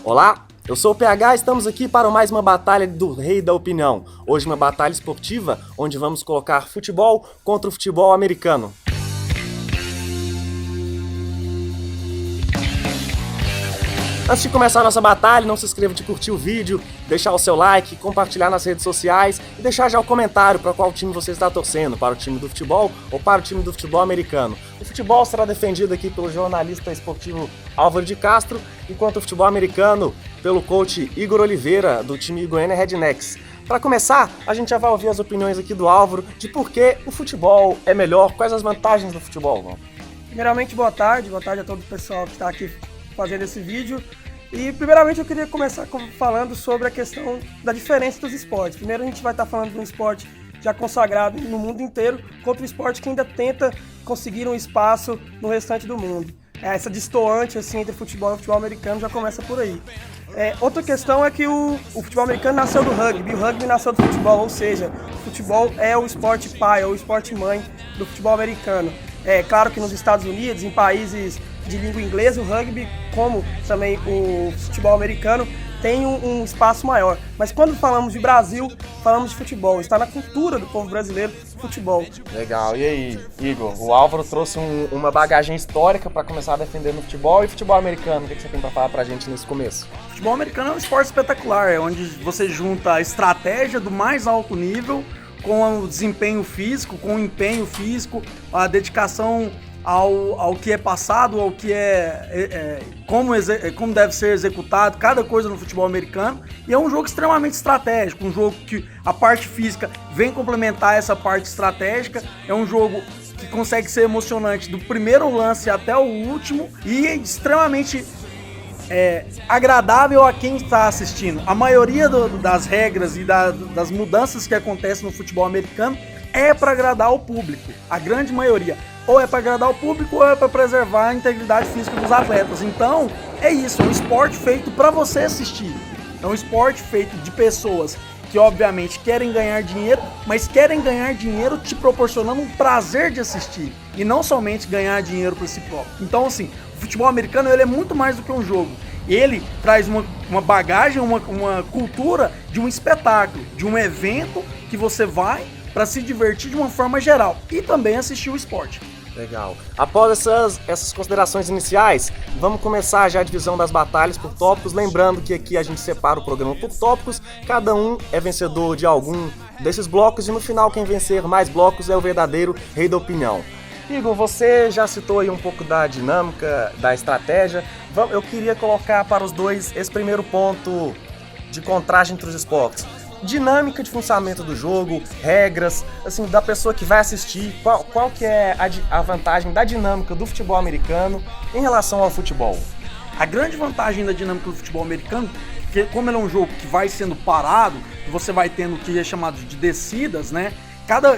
Olá, eu sou o PH e estamos aqui para mais uma batalha do Rei da Opinião. Hoje uma batalha esportiva onde vamos colocar futebol contra o futebol americano. Antes de começar a nossa batalha, não se esqueça de curtir o vídeo, deixar o seu like, compartilhar nas redes sociais e deixar já o comentário para qual time você está torcendo, para o time do futebol ou para o time do futebol americano. O futebol será defendido aqui pelo jornalista esportivo Álvaro de Castro, enquanto o futebol americano pelo coach Igor Oliveira, do time Goiânia Rednecks. Para começar, a gente já vai ouvir as opiniões aqui do Álvaro de por que o futebol é melhor, quais as vantagens do futebol. Primeiramente, boa tarde a todo o pessoal que está aqui fazendo esse vídeo. E primeiramente eu queria começar falando sobre a questão da diferença dos esportes. Primeiro a gente vai estar falando de um esporte já consagrado no mundo inteiro contra um esporte que ainda tenta conseguir um espaço no restante do mundo. Essa distoante assim, entre futebol e o futebol americano já começa por aí. Outra questão é que o futebol americano nasceu do rugby, e o rugby nasceu do futebol, ou seja, o futebol é o esporte pai, é o esporte mãe do futebol americano. É claro que nos Estados Unidos, em países de língua inglesa, o rugby, como também o futebol americano, tem um espaço maior. Mas quando falamos de Brasil, falamos de futebol. Está na cultura do povo brasileiro, futebol. Legal. E aí, Igor? O Álvaro trouxe uma bagagem histórica para começar a defender no futebol. E futebol americano, o que você tem para falar para a gente nesse começo? O futebol americano é um esporte espetacular, é onde você junta a estratégia do mais alto nível com o desempenho físico, com o empenho físico, a dedicação ao que é passado, ao que como deve ser executado, cada coisa no futebol americano. E é um jogo extremamente estratégico, um jogo que a parte física vem complementar essa parte estratégica, é um jogo que consegue ser emocionante do primeiro lance até o último e é extremamente agradável a quem está assistindo. A maioria das regras e das mudanças que acontecem no futebol americano é para agradar o público, a grande maioria. Ou é para agradar o público ou é para preservar a integridade física dos atletas. Então, é isso, é um esporte feito para você assistir. É um esporte feito de pessoas que, obviamente, querem ganhar dinheiro, mas querem ganhar dinheiro te proporcionando um prazer de assistir. E não somente ganhar dinheiro por si próprio. Então, assim, o futebol americano ele é muito mais do que um jogo. Ele traz uma bagagem, uma cultura de um espetáculo, de um evento que você vai para se divertir de uma forma geral e também assistir o esporte. Legal. Após essas considerações iniciais, vamos começar já a divisão das batalhas por tópicos, lembrando que aqui a gente separa o programa por tópicos, cada um é vencedor de algum desses blocos e no final quem vencer mais blocos é o verdadeiro rei da opinião. Igor, você já citou aí um pouco da dinâmica, da estratégia, eu queria colocar para os dois esse primeiro ponto de contraste entre os esportes. Dinâmica de funcionamento do jogo, regras, assim, da pessoa que vai assistir, qual que é a vantagem da dinâmica do futebol americano em relação ao futebol? A grande vantagem da dinâmica do futebol americano, que como ele é um jogo que vai sendo parado, você vai tendo o que é chamado de descidas, né?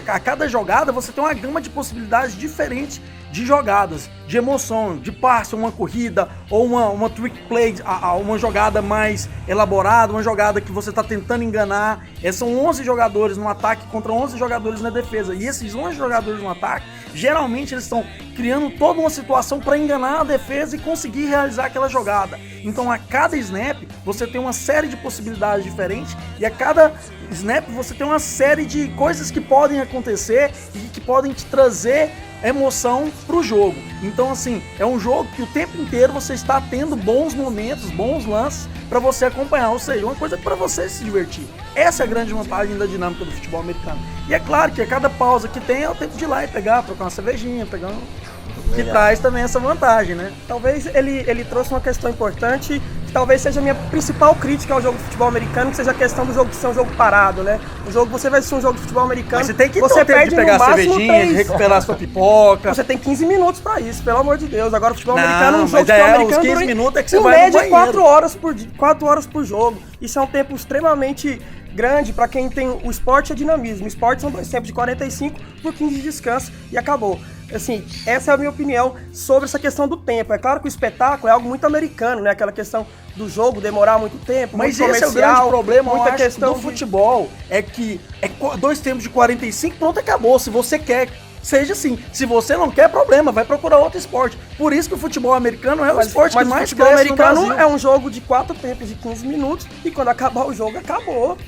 A cada jogada você tem uma gama de possibilidades diferentes de jogadas, de emoção, de passe, uma corrida ou uma trick play, uma jogada mais elaborada, uma jogada que você está tentando enganar. São 11 jogadores no ataque contra 11 jogadores na defesa. E esses 11 jogadores no ataque, geralmente eles estão criando toda uma situação para enganar a defesa e conseguir realizar aquela jogada. Então a cada snap você tem uma série de possibilidades diferentes e a cada snap você tem uma série de coisas que podem acontecer e que podem te trazer emoção pro jogo. Então assim, é um jogo que o tempo inteiro você está tendo bons momentos, bons lances para você acompanhar, ou seja, uma coisa para você se divertir. Essa é a grande vantagem da dinâmica do futebol americano. E é claro que a cada pausa que tem é o tempo de ir lá e pegar, trocar uma cervejinha, pegar que traz também essa vantagem, né? Talvez ele trouxe uma questão importante, que talvez seja a minha principal crítica ao jogo de futebol americano, que seja a questão do jogo ser um jogo parado, né? Você vai assistir um jogo de futebol americano, mas você tem que você ter tempo de pegar a cervejinha, de recuperar a sua pipoca. Você tem 15 minutos pra isso, pelo amor de Deus. Agora o futebol americano, um jogo de futebol americano, os 15 minutos é que você em vai média, no banheiro. 4 horas por jogo. Isso é um tempo extremamente grande para quem tem o esporte e o dinamismo. O esporte são 2 tempos de 45 por 15 de descanso e acabou. Assim, essa é a minha opinião sobre essa questão do tempo. É claro que o espetáculo é algo muito americano, né? Aquela questão do jogo demorar muito tempo, mas muito esse é o grande problema, muita questão do futebol. É que 2 tempos de 45, pronto, acabou. Se você quer seja assim. Se você não quer, problema, vai procurar outro esporte. Por isso que o futebol americano é o esporte que mais cresce no Brasil. O futebol americano é um jogo de 4 tempos de 15 minutos e quando acabar o jogo, acabou.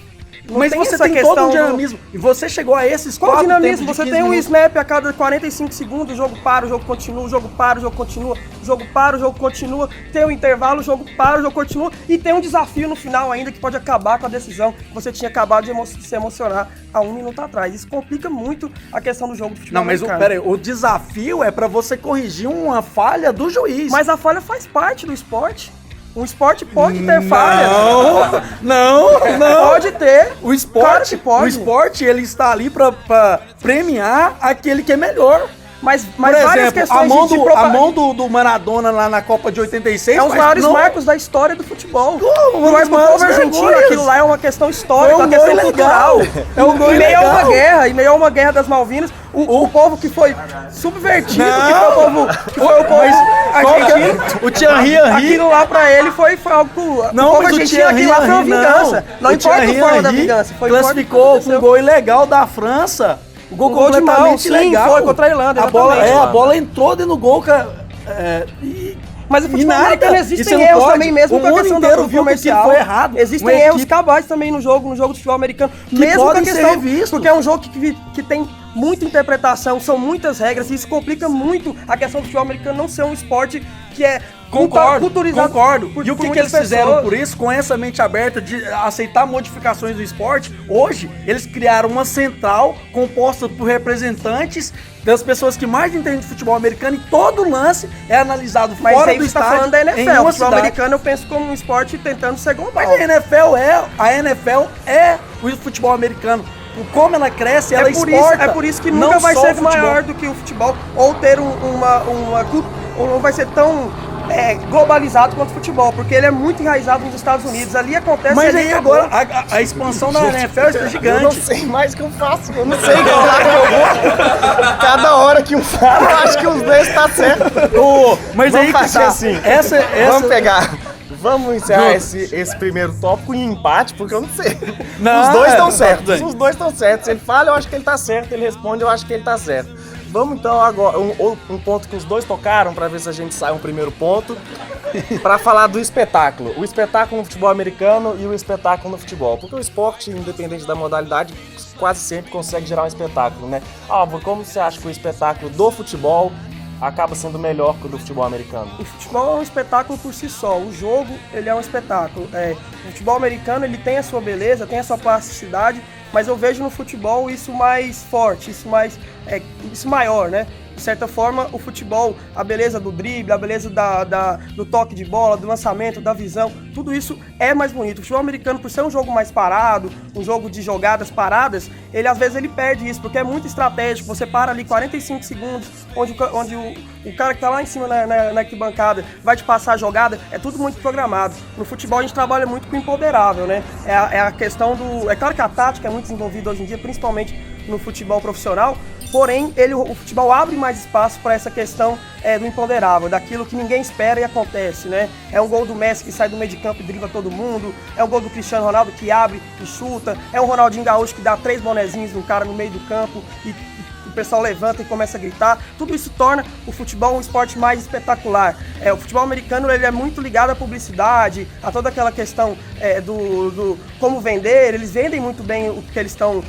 Não mas você tem todo um dinamismo. E você chegou a esses 4 tempos de 15 minutos. Você tem um snap a cada 45 segundos, o jogo para, o jogo continua, o jogo para, o jogo continua, o jogo para, o jogo continua, tem um intervalo, o jogo para, o jogo continua, e tem um desafio no final ainda que pode acabar com a decisão que você tinha acabado de se emocionar há 1 minuto atrás. Isso complica muito a questão do jogo de futebol americano. Não, mas peraí, o desafio é pra você corrigir uma falha do juiz. Mas a falha faz parte do esporte. Um esporte pode ter falha. Não. Pode ter. O esporte, ele está ali pra premiar aquele que é melhor. Mas por várias exemplo, questões a mão do Maradona lá na Copa de 86... É um dos maiores marcos da história do futebol. Mas pro povo argentino, aquilo lá é uma questão histórica, uma questão cultural. É um gol ilegal. Em meio a uma guerra das Malvinas, o povo que foi subvertido, que foi o povo argentino, o Thierry Henry, aquilo lá pra ele foi algo... Não, o povo mas argentino, aquilo lá foi uma vingança. Não importa a forma da vingança. Classificou com um gol ilegal da França. O gol completamente legal. Foi contra a Irlanda, a bola entrou dentro do gol, cara. Mas o futebol americano existem erros também, mesmo com a questão do comercial. Foi errado. Existem erros cabais também no jogo de futebol americano. Mesmo com a questão, porque é um jogo que tem muita interpretação, são muitas regras, e isso complica muito a questão do futebol americano não ser um esporte que é culturizado. Concordo. E o que eles fizeram por isso, com essa mente aberta de aceitar modificações do esporte, hoje eles criaram uma central composta por representantes das pessoas que mais entendem de futebol americano, e todo lance é analisado fora do estádio. Mas tá falando da NFL, o futebol americano eu penso como um esporte tentando ser global. Mas a NFL é o futebol americano. Como ela cresce, ela exporta. É por isso que nunca vai ser maior do que o futebol, ou ter ou não vai ser tão globalizado quanto o futebol, porque ele é muito enraizado nos Estados Unidos. Ali acontece... Mas aí agora a expansão da NFL está gigante. Eu não sei mais o que eu faço, eu não sei qual lado que eu vou. Cada hora que um fala, eu acho que os dois tá certo. Mas vamos aí fazer tá. assim. Vamos pegar... Vamos encerrar esse primeiro tópico em empate, porque eu não sei. Os dois estão certos. Os dois estão certos. Se ele fala, eu acho que ele tá certo. Ele responde, eu acho que ele tá certo. Vamos então agora, um ponto que os dois tocaram, para ver se a gente sai um primeiro ponto, para falar do espetáculo. O espetáculo no futebol americano e o espetáculo no futebol. Porque o esporte, independente da modalidade, quase sempre consegue gerar um espetáculo, né? Álvaro, como você acha que o espetáculo do futebol acaba sendo melhor que o do futebol americano? O futebol é um espetáculo por si só, o jogo ele é um espetáculo. O futebol americano ele tem a sua beleza, tem a sua plasticidade, mas eu vejo no futebol isso mais forte, isso maior, né? De certa forma, o futebol, a beleza do drible, a beleza do toque de bola, do lançamento, da visão, tudo isso é mais bonito. O futebol americano, por ser um jogo mais parado, um jogo de jogadas paradas, ele às vezes ele perde isso, porque é muito estratégico. Você para ali 45 segundos, onde o cara que tá lá em cima na arquibancada vai te passar a jogada, é tudo muito programado. No futebol a gente trabalha muito com o imponderável, né? É a questão do... É claro que a tática é muito desenvolvida hoje em dia, principalmente no futebol profissional, porém o futebol abre mais espaço para essa questão do imponderável, daquilo que ninguém espera e acontece, né? É um gol do Messi que sai do meio de campo e dribla todo mundo, é um gol do Cristiano Ronaldo que abre e chuta, é um Ronaldinho Gaúcho que dá 3 bonezinhos no cara no meio do campo e o pessoal levanta e começa a gritar. Tudo isso torna o futebol um esporte mais espetacular. O futebol americano ele é muito ligado à publicidade, a toda aquela questão do como vender. Eles vendem muito bem o que eles estão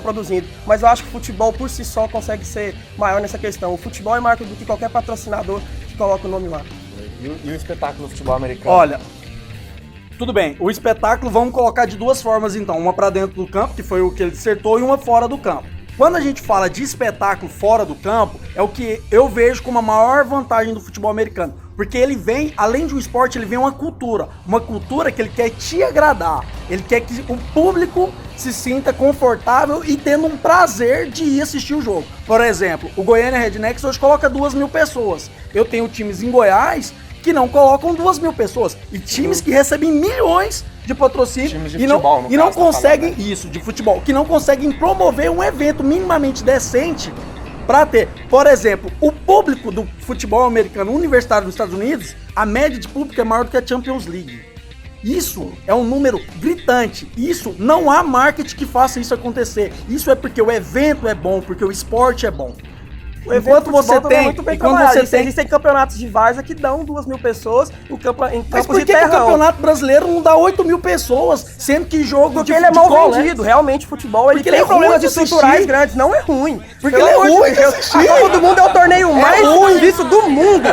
produzindo, mas eu acho que o futebol por si só consegue ser maior nessa questão. O futebol é maior do que qualquer patrocinador que coloca o nome lá. E o espetáculo do futebol americano? Olha, tudo bem, o espetáculo vamos colocar de duas formas então, uma para dentro do campo, que foi o que ele dissertou, e uma fora do campo. Quando a gente fala de espetáculo fora do campo, é o que eu vejo como a maior vantagem do futebol americano. Porque ele vem, além de um esporte, ele vem uma cultura que ele quer te agradar. Ele quer que o público se sinta confortável e tendo um prazer de ir assistir o jogo. Por exemplo, o Goiânia Rednecks hoje coloca 2.000 pessoas. Eu tenho times em Goiás que não colocam 2.000 pessoas. E times que recebem milhões de patrocínio e não conseguem isso, de futebol, que não conseguem promover um evento minimamente decente para ter. Por exemplo, o público do futebol americano universitário nos Estados Unidos, a média de público é maior do que a Champions League. Isso é um número gritante. Isso não há marketing que faça isso acontecer. Isso é porque o evento é bom, porque o esporte é bom. Enquanto você tem... Existem campeonatos de várzea que dão 2.000 pessoas em campos Mas por de que terrão. o campeonato brasileiro não dá 8.000 pessoas, sendo que jogo Porque de ele é mal futebol, vendido. Realmente, o futebol ele Porque tem ele é problemas ruim de estruturais assistir. grandes. Não é ruim. Porque ele é ruim de assistir. A Copa do Mundo é o torneio mais visto do mundo.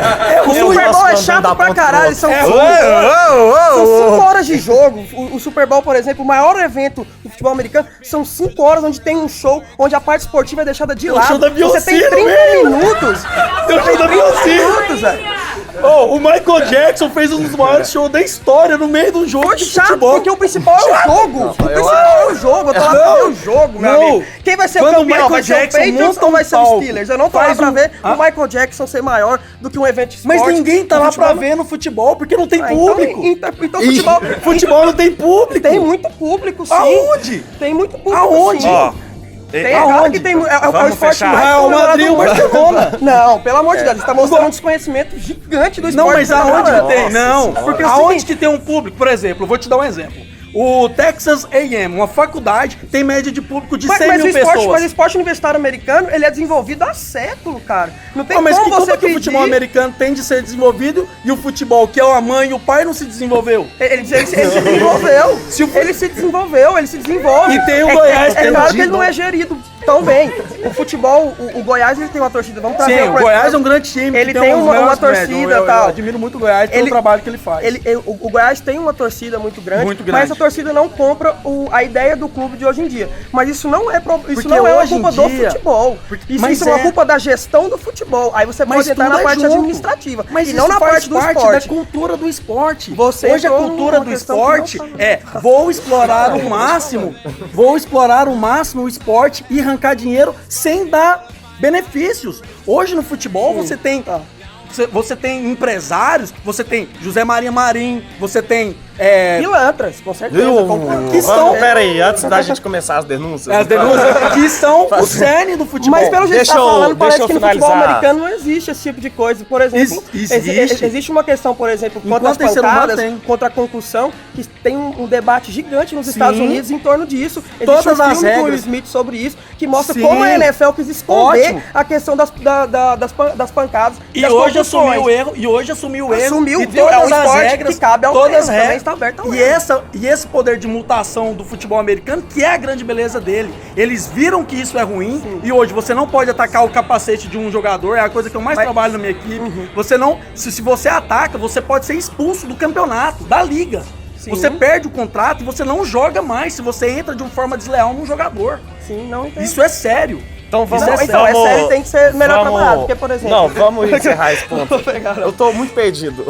O Super Bowl é chato pra caralho. São 5 horas de jogo. O Super Bowl, por exemplo, o maior evento do futebol americano, são 5 horas onde tem um show, onde a parte esportiva é deixada de lado. show da Beyoncé, Você tem 30 minutos. Tem o show da Beyoncé. Minutos, velho. O Michael Jackson fez um dos maiores shows da história no meio do jogo Foi de chato, futebol. porque o principal é o jogo. O principal é o jogo. Eu tô lá pra ver o jogo, meu amigo. Quem vai ser o Quando o campeão? Michael Vai ser o Jackson Patriots monta ou vai ser o palco, Steelers? Eu não tô lá faz pra ver um- o Michael Jackson ser maior do que um evento de esporte. Mas ninguém tá O lá futebol pra não- ver no futebol, porque não tem Ah, público. Então futebol... Futebol não tem público. Tem muito público, sim. Aonde? Tem muito público, Aonde? sim. Ó, Tem, claro que tem. É o Vamos esporte fechar. mais Real comemorado Madrid, do o mundo. Barcelona. Não, pelo amor de Deus, você tá mostrando um desconhecimento gigante do Não, esporte. mas aonde que tem? Não, Porque é o aonde seguinte- que tem um público? Por exemplo, eu vou te dar um exemplo. O Texas A&M, uma faculdade, tem média de público de 100 mil pessoas. Mas o esporte universitário americano, ele é desenvolvido há século, cara. Não tem Mas como como você é que o pedir... futebol americano tem de ser desenvolvido e o futebol, que é a mãe e o pai, não se desenvolveu? Ele se desenvolveu. Ele se desenvolveu, ele se desenvolve. E tem o Goiás, É tem o claro que ele Dino. não é gerido tão bem. O futebol, o Goiás, ele tem uma torcida. Vamos trazer Sim, o Goiás é um grande time. Ele que tem uns uma melhores torcida médios. e tal. Eu admiro muito o Goiás pelo Ele- trabalho que ele faz. O Goiás tem uma torcida muito grande, Muito grande. mas essa torcida não compra a ideia do clube de hoje em dia. Mas isso não é, isso Porque não é uma hoje em culpa do dia- futebol. mas Isso é uma é. culpa da gestão do futebol. Aí você Mas pode entrar tudo na é parte junto. administrativa Mas e isso não na faz parte do parte esporte. da cultura do esporte. Você Hoje a entrou cultura numa do questão que não esporte sabe. é vou explorar o máximo o esporte e arrancar dinheiro sem dar benefícios. Hoje no futebol você tem você tem empresários, você tem José Maria Marim, você tem Pilantras, com certeza. que são Pera aí, antes da gente começar as denúncias. as denúncias que são o cerne do futebol. Mas pelo jeito que Deixa você tá eu- falando, parece deixa eu que no futebol finalizar. americano não existe esse tipo de coisa. Por exemplo, Existe. existe uma questão, por exemplo, contra Enquanto as tem ser humano, pancadas, tem. contra a concussão, que tem um debate gigante nos Estados Sim. Unidos em torno disso. Existe Todas um as filme com o Will regras. Smith sobre isso, que mostra Sim. como a NFL quis esconder Ótimo. a questão das pancadas E das hoje concussões. assumiu o erro, Assumiu, e viu? todas É um as esporte regras, que cabe ao todas erro, as também regras. está aberto ao E erro. esse poder de mutação do futebol americano, que é a grande beleza dele. Eles viram que isso é ruim e hoje você não pode atacar o capacete de um jogador, é a coisa que eu mais trabalho na minha equipe. Você não, se você ataca, você pode ser expulso do campeonato, da liga. Sim. Você perde o contrato e você não joga mais se você entra de uma forma desleal num jogador. Sim, não entendo. Isso é sério. Então vamos, Não, então, é sério, tem que ser melhor trabalhado, porque, por exemplo... Não, vamos encerrar esse ponto. Eu tô muito perdido.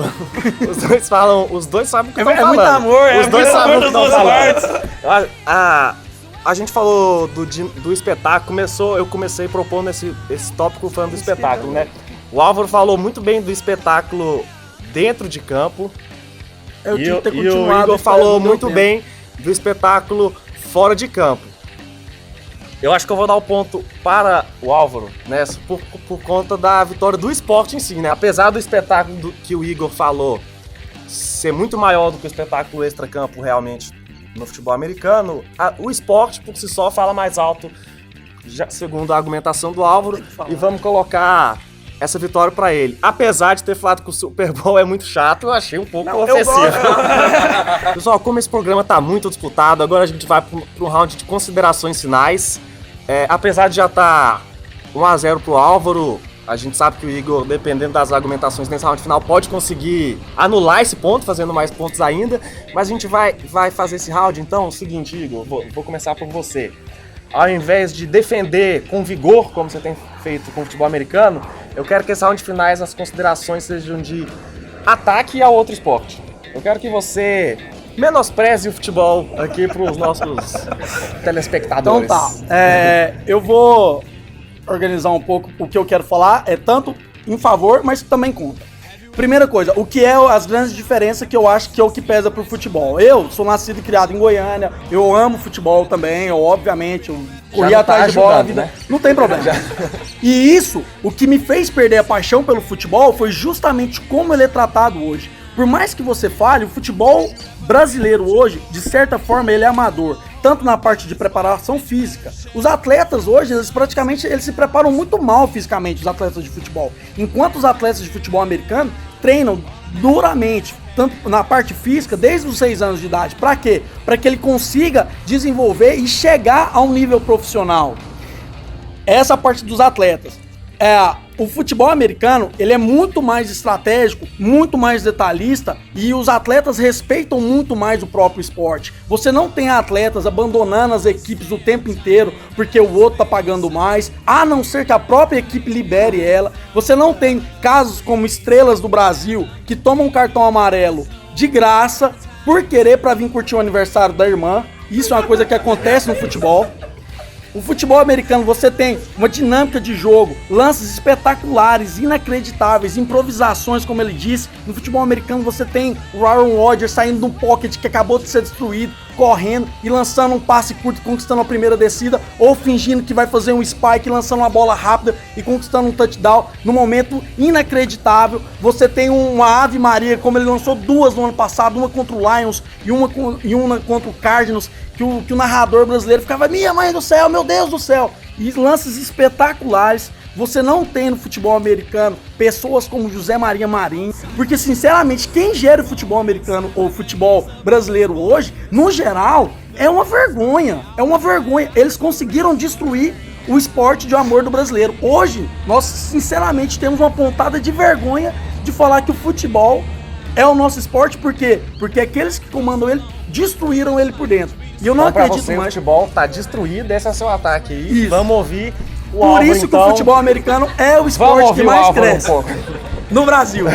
Os dois sabem o que estão falando. muito amor, Os dois muito sabem o amor que estão das duas falando. A gente falou do espetáculo, eu comecei propondo esse tópico falando do espetáculo, né? O Álvaro falou muito bem do espetáculo dentro de campo. Eu E tinha que ter o continuado. Igor isso falou no meu muito tempo. bem do espetáculo fora de campo. Eu acho que eu vou dar o ponto para o Álvaro, né? Por conta da vitória do esporte em si, né? Apesar do espetáculo que o Igor falou ser muito maior do que o espetáculo extracampo realmente no futebol americano, o esporte por si só fala mais alto, segundo a argumentação do Álvaro, e vamos colocar essa vitória para ele. Apesar de ter falado que o Super Bowl é muito chato, eu achei um pouco ofensivo. Pessoal, como esse programa tá muito disputado, agora a gente vai para um round de considerações finais. Apesar de já estar 1-0 pro Álvaro, a gente sabe que o Igor, dependendo das argumentações nesse round final, pode conseguir anular esse ponto, fazendo mais pontos ainda. Mas a gente vai fazer esse round, então, é o seguinte, Igor, vou começar por você. Ao invés de defender com vigor, como você tem feito com o futebol americano, eu quero que esse round finais, as considerações sejam de ataque ao outro esporte. Eu quero que você menospreze o futebol aqui para os nossos telespectadores. Então tá, eu vou organizar um pouco o que eu quero falar, é tanto em favor, mas também contra. Primeira coisa, o que é as grandes diferenças que eu acho que é o que pesa pro futebol. Eu sou nascido e criado em Goiânia, eu amo futebol também, obviamente, eu corri atrás de bola, né? Não tem problema. E isso, o que me fez perder a paixão pelo futebol foi justamente como ele é tratado hoje. Por mais que você fale, o futebol brasileiro hoje, de certa forma, ele é amador. tanto na parte de preparação física. Os atletas hoje, eles se preparam muito mal fisicamente, os atletas de futebol. Enquanto os atletas de futebol americano treinam duramente, tanto na parte física, desde os 6 anos de idade. Para quê? Para que ele consiga desenvolver e chegar a um nível profissional. Essa parte dos atletas. O futebol americano, ele é muito mais estratégico, muito mais detalhista, e os atletas respeitam muito mais o próprio esporte. Você não tem atletas abandonando as equipes o tempo inteiro porque o outro tá pagando mais, a não ser que a própria equipe libere ela. Você não tem casos como estrelas do Brasil que tomam um cartão amarelo de graça por querer para vir curtir o aniversário da irmã. Isso é uma coisa que acontece no futebol. O futebol americano, você tem uma dinâmica de jogo, lances espetaculares, inacreditáveis, improvisações, como ele disse. No futebol americano você tem o Aaron Rodgers saindo de um pocket que acabou de ser destruído, correndo e lançando um passe curto, conquistando a primeira descida, ou fingindo que vai fazer um spike, lançando uma bola rápida e conquistando um touchdown no momento inacreditável. Você tem uma Ave Maria, como ele lançou 2 no ano passado, uma contra o Lions e uma contra o Cardinals, que o narrador brasileiro ficava, minha mãe do céu, meu Deus do céu, e lances espetaculares. Você não tem no futebol americano pessoas como José Maria Marinho, porque sinceramente quem gera o futebol americano ou o futebol brasileiro hoje, no geral, é uma vergonha, eles conseguiram destruir o esporte de amor do brasileiro. Hoje, nós sinceramente temos uma pontada de vergonha de falar que o futebol é o nosso esporte, por quê? Porque aqueles que comandam ele destruíram ele por dentro. E eu não acredito mais. O futebol tá destruído, esse é seu ataque aí. Isso. Vamos ouvir o Por Álvaro, isso então. Que o futebol americano é o esporte que mais cresce no Brasil.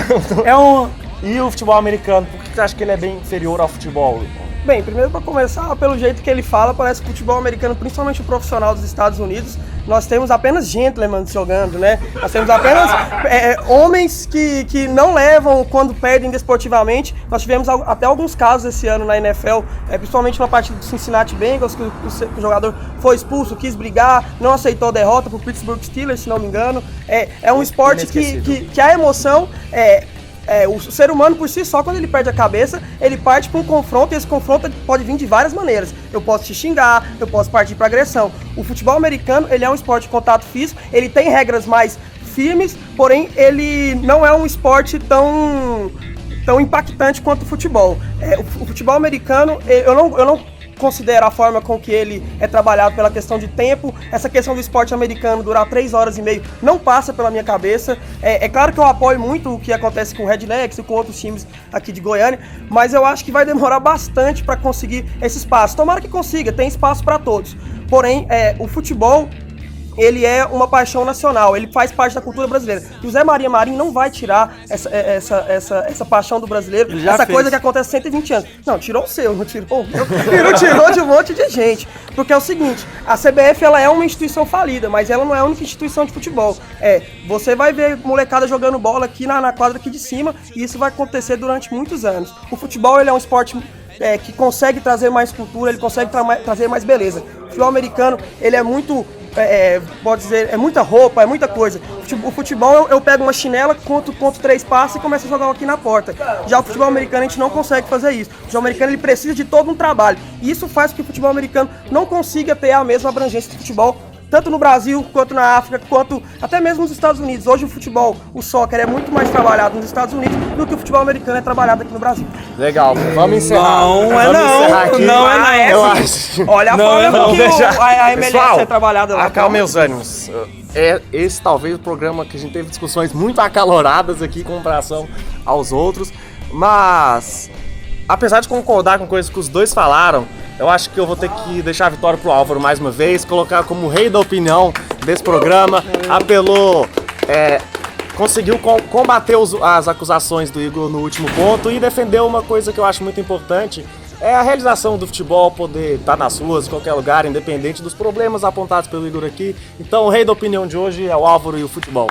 E o futebol americano, por que você acha que ele é bem inferior ao futebol? Bem, primeiro para começar, pelo jeito que ele fala, parece que o futebol americano, principalmente o profissional dos Estados Unidos, nós temos apenas gentlemen jogando, né? Nós temos apenas homens que não levam quando perdem desportivamente. Nós tivemos até alguns casos esse ano na NFL, principalmente na partida do Cincinnati Bengals, que o jogador foi expulso, quis brigar, não aceitou a derrota pro Pittsburgh Steelers, se não me engano. É um esporte que a emoção o ser humano por si só, quando ele perde a cabeça, ele parte para um confronto, e esse confronto pode vir de várias maneiras. Eu posso te xingar, eu posso partir para agressão. O futebol americano, ele é um esporte de contato físico, ele tem regras mais firmes, porém ele não é um esporte tão impactante quanto o futebol. O futebol americano, eu não considero a forma com que ele é trabalhado pela questão de tempo. Essa questão do esporte americano durar 3 horas e meia não passa pela minha cabeça. É claro que eu apoio muito o que acontece com o Rednecks e com outros times aqui de Goiânia, mas eu acho que vai demorar bastante para conseguir esse espaço. Tomara que consiga, tem espaço para todos. Porém, o futebol, ele é uma paixão nacional, ele faz parte da cultura brasileira. José Maria Marinho não vai tirar essa paixão do brasileiro, essa coisa que acontece há 120 anos. Não, tirou o seu, não tirou o meu, e não tirou de um monte de gente. Porque é o seguinte, a CBF, ela é uma instituição falida, mas ela não é a única instituição de futebol. Você vai ver molecada jogando bola aqui na quadra aqui de cima, e isso vai acontecer durante muitos anos. O futebol, ele é um esporte que consegue trazer mais cultura, ele consegue trazer mais beleza. O futebol americano, ele é muito... pode dizer, é muita roupa, é muita coisa. O futebol, eu pego uma chinela, conto 3 passes e começo a jogar aqui na porta. Já o futebol americano, a gente não consegue fazer isso. O futebol americano, ele precisa de todo um trabalho. E isso faz com que o futebol americano não consiga ter a mesma abrangência do futebol, tanto no Brasil, quanto na África, quanto até mesmo nos Estados Unidos. Hoje o futebol, o soccer, é muito mais trabalhado nos Estados Unidos do que o futebol americano é trabalhado aqui no Brasil. Legal, vamos encerrar. Não é eu acho. Olha a forma que a MLS Pessoal, é trabalhada lá. Acalma meus ânimos. Esse talvez o programa que a gente teve discussões muito acaloradas aqui em comparação aos outros, mas apesar de concordar com coisas que os dois falaram, eu acho que eu vou ter que deixar a vitória pro Álvaro mais uma vez, colocar como rei da opinião desse programa, apelou, conseguiu combater as acusações do Igor no último ponto e defendeu uma coisa que eu acho muito importante, é a realização do futebol, poder estar nas ruas, em qualquer lugar, independente dos problemas apontados pelo Igor aqui. Então o rei da opinião de hoje é o Álvaro e o futebol.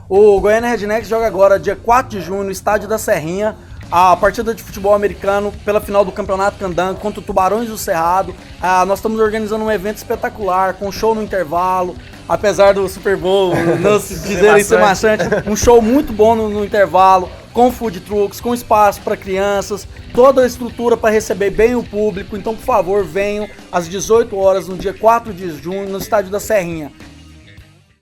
O Goiânia Rednecks joga agora, dia 4 de junho, no estádio da Serrinha, a partida de futebol americano pela final do Campeonato Candango contra o Tubarões do Cerrado. Nós estamos organizando um evento espetacular, com show no intervalo, apesar do Super Bowl não se dizerem ser bastante, um show muito bom no intervalo, com food trucks, com espaço para crianças, toda a estrutura para receber bem o público. Então, por favor, venham às 18 horas no dia 4 de junho no Estádio da Serrinha.